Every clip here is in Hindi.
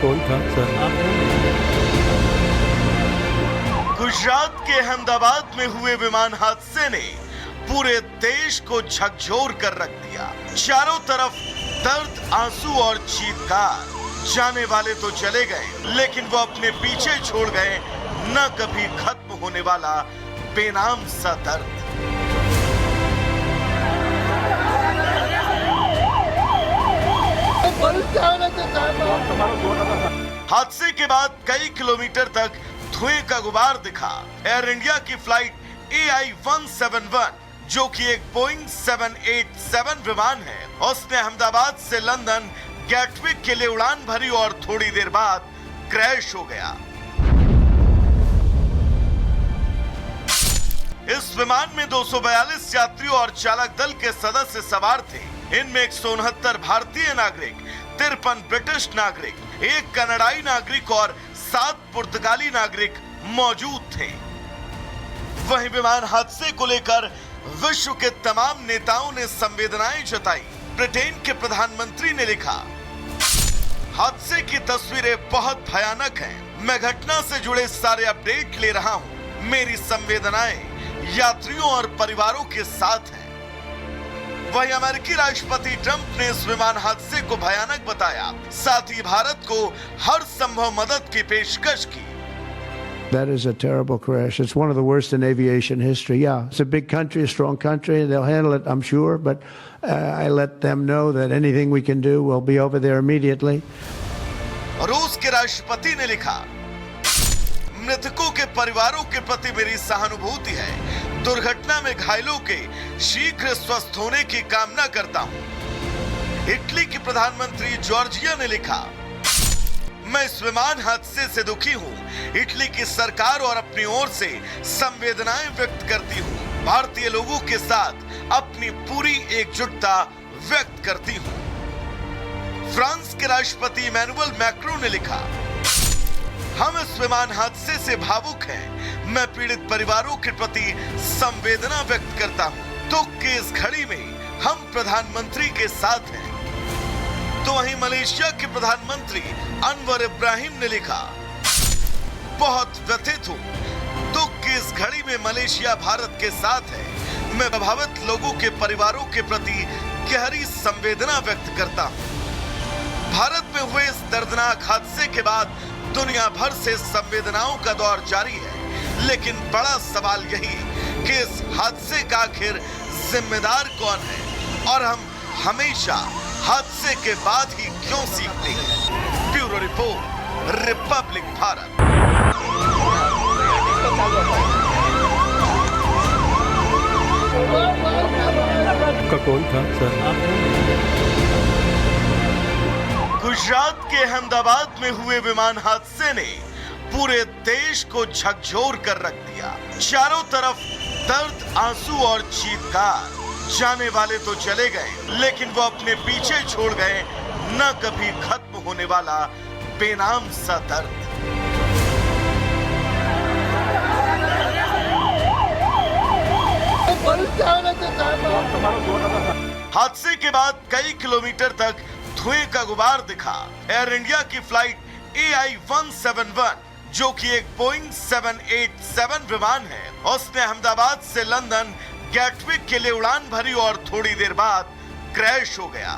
कोई था सर। गुजरात के अहमदाबाद में हुए विमान हादसे ने पूरे देश को झकझोर कर रख दिया। चारों तरफ दर्द, आंसू और चीत्कार। जाने वाले तो चले गए, लेकिन वो अपने पीछे छोड़ गए न कभी खत्म होने वाला बेनाम सा दर्द। हादसे के बाद कई किलोमीटर तक धुएं का गुबार दिखा। एयर इंडिया की फ्लाइट AI-171, जो कि एक बोइंग 787 विमान है, उसने अहमदाबाद से लंदन गैटविक के लिए उड़ान भरी और थोड़ी देर बाद क्रैश हो गया। इस विमान में 242 यात्रियों और चालक दल के सदस्य सवार थे। इनमें 169 भारतीय नागरिक, 53 ब्रिटिश नागरिक, 1 कनाडाई नागरिक और 7 पुर्तगाली नागरिक मौजूद थे। वहीं विमान हादसे को लेकर विश्व के तमाम नेताओं ने संवेदनाएं जताई। ब्रिटेन के प्रधानमंत्री ने लिखा, हादसे की तस्वीरें बहुत भयानक हैं। मैं घटना से जुड़े सारे अपडेट ले रहा हूं। मेरी संवेदनाएं यात्रियों और परिवारों के साथ हैं। वहीं अमेरिकी राष्ट्रपति ट्रंप ने इस विमान हादसे को भयानक बताया, साथ ही भारत को हर संभव मदद की पेशकश की। That is a terrible crash. It's one of the worst in aviation history. Yeah, it's a big country, a strong country. They'll handle it, I'm sure. But I let them know that anything we can do, we'll be over there immediately. रूस के राष्ट्रपति ने लिखा, मृतकों के परिवारों के प्रति मेरी सहानुभूति है। दुर्घटना में घायलों के शीघ्र स्वस्थ होने की कामना करता हूं। इटली के प्रधानमंत्री जॉर्जिया ने लिखा, मैं इस विमान हादसे से दुखी हूं। इटली की सरकार और अपनी ओर से संवेदनाएं व्यक्त करती हूं। भारतीय लोगों के साथ अपनी पूरी एकजुटता व्यक्त करती हूं। फ्रांस के राष्ट्रपति इमैनुअल मैक्रों ने लिखा, हम इस विमान हादसे से भावुक हैं। मैं पीड़ित परिवारों के प्रति संवेदना व्यक्त करता हूं। दुख की इस घड़ी में हम प्रधानमंत्री के साथ हैं। तो वहीं मलेशिया के प्रधानमंत्री अनवर इब्राहिम ने लिखा, बहुत व्यथित हूं। दुख की इस घड़ी में मलेशिया भारत के साथ है। मैं प्रभावित लोगों के परिवारों के प्रति गहरी संवेदना व्यक्त करता हूं। भारत में हुए इस दर्दनाक हादसे के बाद दुनिया भर से संवेदनाओं का दौर जारी है, लेकिन बड़ा सवाल यही कि इस हादसे का आखिर जिम्मेदार कौन है और हम हमेशा हादसे के बाद ही क्यों सीखते हैं। Bureau report, Republic Bharat. का कोई था सर। गुजरात के अहमदाबाद में हुए विमान हादसे ने पूरे देश को झकझोर कर रख दिया। चारों तरफ दर्द, आंसू और चीत्कार। जाने वाले तो चले गए, लेकिन वो अपने पीछे छोड़ गए न कभी खत्म होने वाला बेनाम सा दर्द। हादसे के बाद कई किलोमीटर तक धुएं का गुबार दिखा। एयर इंडिया की फ्लाइट AI-171, जो कि एक बोइंग 787 विमान है, उसने अहमदाबाद से लंदन गैटविक के लिए उड़ान भरी और थोड़ी देर बाद क्रैश हो गया।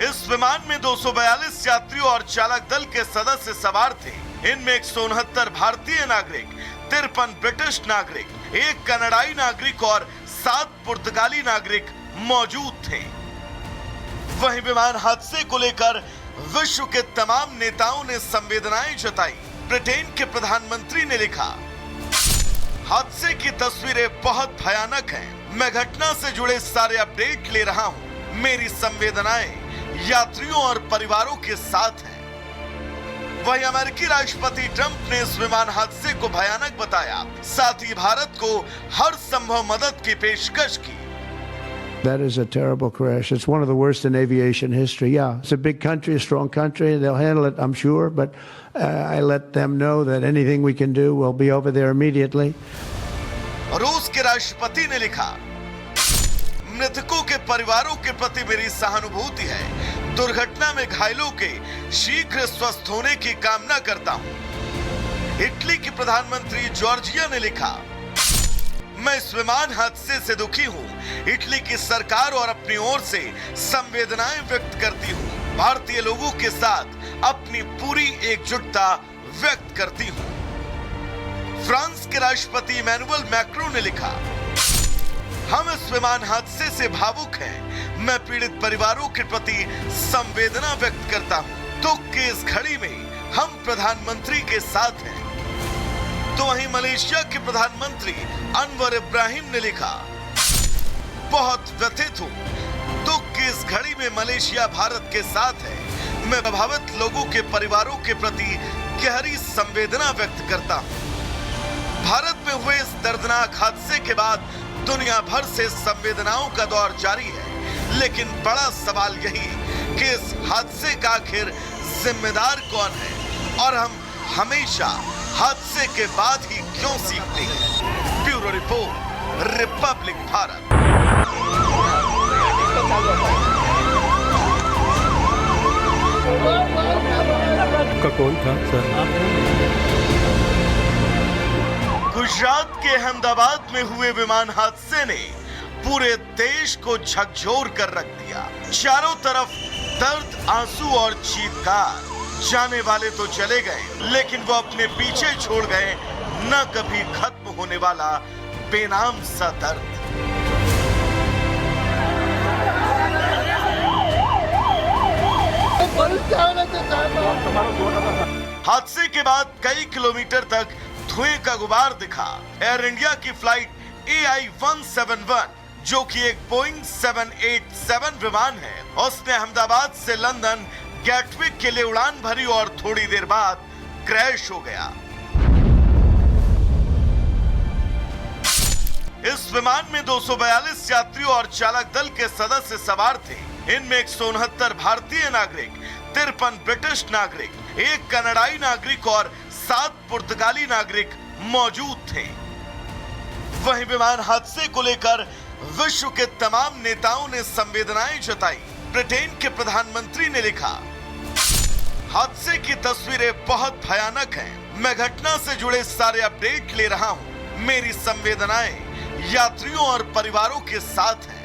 इस विमान में 242 यात्रियों और चालक दल के सदस्य सवार थे। इनमें 169 भारतीय नागरिक, 53 ब्रिटिश नागरिक, 1 कनाडाई नागरिक और 7 पुर्तगाली नागरिक मौजूद थे। वहीं विमान हादसे को लेकर विश्व के तमाम नेताओं ने संवेदनाएं जताई। ब्रिटेन के प्रधानमंत्री ने लिखा, हादसे की तस्वीरें बहुत भयानक हैं। मैं घटना से जुड़े सारे अपडेट ले रहा हूं। मेरी संवेदनाएं यात्रियों और परिवारों के साथ हैं। वहीं अमेरिकी राष्ट्रपति ट्रंप ने इस विमान हादसे को भयानक बताया, साथ ही भारत को हर संभव मदद की पेशकश की। That is a terrible crash. It's one of the worst in aviation history. Yeah, it's a big country, a strong country. They'll handle it, I'm sure. But I let them know that anything we can do, we'll be over there immediately. रूस के राष्ट्रपति ने लिखा, मृतकों के परिवारों के प्रति मेरी सहानुभूति है। दुर्घटना में घायलों के शीघ्र स्वस्थ होने की कामना करता हूं। इटली की प्रधानमंत्री जॉर्जिया ने लिखा, मैं इस विमान हादसे से दुखी हूं। इटली की सरकार और अपनी ओर से संवेदनाएं व्यक्त करती हूं। भारतीय लोगों के साथ अपनी पूरी एकजुटता व्यक्त करती हूं। फ्रांस के राष्ट्रपति इमैनुअल मैक्रोन ने लिखा, हम इस विमान हादसे से भावुक हैं। मैं पीड़ित परिवारों के प्रति संवेदना व्यक्त करता हूं। दुख की इस घड़ी में हम प्रधानमंत्री के साथ हैं। तो वहीं मलेशिया के प्रधानमंत्री अनवर इब्राहिम ने लिखा, बहुत व्यथित हूं। दुख की इस घड़ी में मलेशिया भारत के साथ है। मैं प्रभावित लोगों के परिवारों के प्रति गहरी संवेदना व्यक्त करता हूं। भारत में हुए इस दर्दनाक हादसे के बाद दुनिया भर से संवेदनाओं का दौर जारी है, लेकिन बड़ा सवाल यही कि इस हादसे का आखिर जिम्मेदार कौन है और हम हमेशा हादसे के बाद ही क्यों सीखते हैं। Bureau report, Republic Bharat. का कौन था सर? गुजरात के अहमदाबाद में हुए विमान हादसे ने पूरे देश को झकझोर कर रख दिया। चारों तरफ दर्द, आंसू और चीत्कार। जाने वाले तो चले गए, लेकिन वो अपने पीछे छोड़ गए न कभी खत्म होने वाला बेनाम सा दर्द। हादसे के बाद कई किलोमीटर तक धुएं का गुबार दिखा। एयर इंडिया की फ्लाइट AI-171, जो कि एक बोइंग 787 विमान है, उसने अहमदाबाद से लंदन गैटविक के लिए उड़ान भरी और थोड़ी देर बाद क्रैश हो गया। इस विमान में 242 यात्री और चालक दल के सदस्य सवार थे। इनमें 169 भारतीय नागरिक, 53 ब्रिटिश नागरिक, 1 कनाडाई नागरिक और 7 पुर्तगाली नागरिक मौजूद थे। वहीं विमान हादसे को लेकर विश्व के तमाम नेताओं ने संवेदनाएं जताई। ब्रिटेन के प्रधानमंत्री ने लिखा, हादसे की तस्वीरें बहुत भयानक हैं। मैं घटना से जुड़े सारे अपडेट ले रहा हूं। मेरी संवेदनाएं यात्रियों और परिवारों के साथ हैं।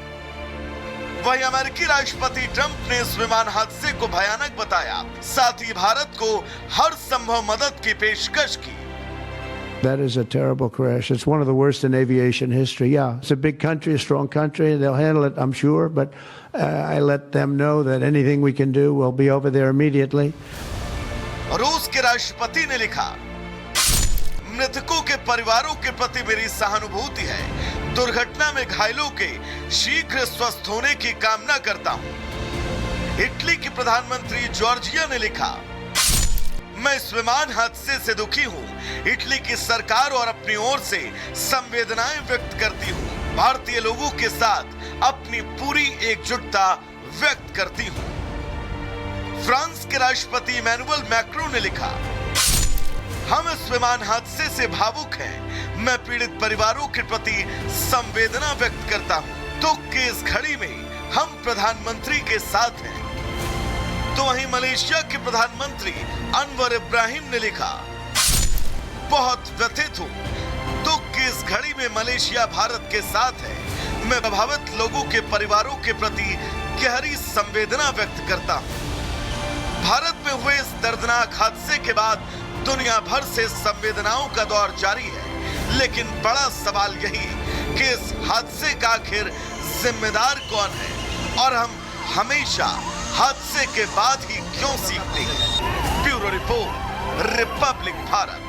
वहीं अमेरिकी राष्ट्रपति ट्रंप ने इस विमान हादसे को भयानक बताया, साथ ही भारत को हर संभव मदद की पेशकश की। That is a terrible crash. It's one of the worst in aviation history. Yeah, it's a big country, a strong country. They'll handle it, I'm sure. But I let them know that anything we can do, we'll be over there immediately. रूस के राष्ट्रपति ने लिखा, मृतकों के परिवारों के प्रति मेरी सहानुभूति है। दुर्घटना में घायलों के शीघ्र स्वस्थ होने की कामना करता हूं। इटली की प्रधानमंत्री जॉर्जिया ने लिखा, मैं इस विमान हादसे से दुखी हूं। इटली की सरकार और अपनी ओर से संवेदनाएं व्यक्त करती हूं। भारतीय लोगों के साथ अपनी पूरी एकजुटता व्यक्त करती हूं। फ्रांस के राष्ट्रपति इमैनुअल मैक्रोन ने लिखा, हम इस विमान हादसे से भावुक हैं। मैं पीड़ित परिवारों के प्रति संवेदना व्यक्त करता हूं। दुख की इस घड़ी में हम प्रधानमंत्री के साथ हैं। तो वहीं मलेशिया के प्रधानमंत्री अनवर इब्राहिम ने लिखा, बहुत व्यथित हूं। दुख की इस घड़ी में मलेशिया भारत के साथ है। मैं प्रभावित लोगों के परिवारों के प्रति गहरी संवेदना व्यक्त करता हूं। भारत में हुए इस दर्दनाक हादसे के बाद दुनिया भर से संवेदनाओं का दौर जारी है, लेकिन बड़ा सवाल यही कि इस हादसे का आखिर जिम्मेदार कौन है और हम हमेशा हादसे के बाद ही क्यों सीखते हैं। Bureau report, Republic Bharat.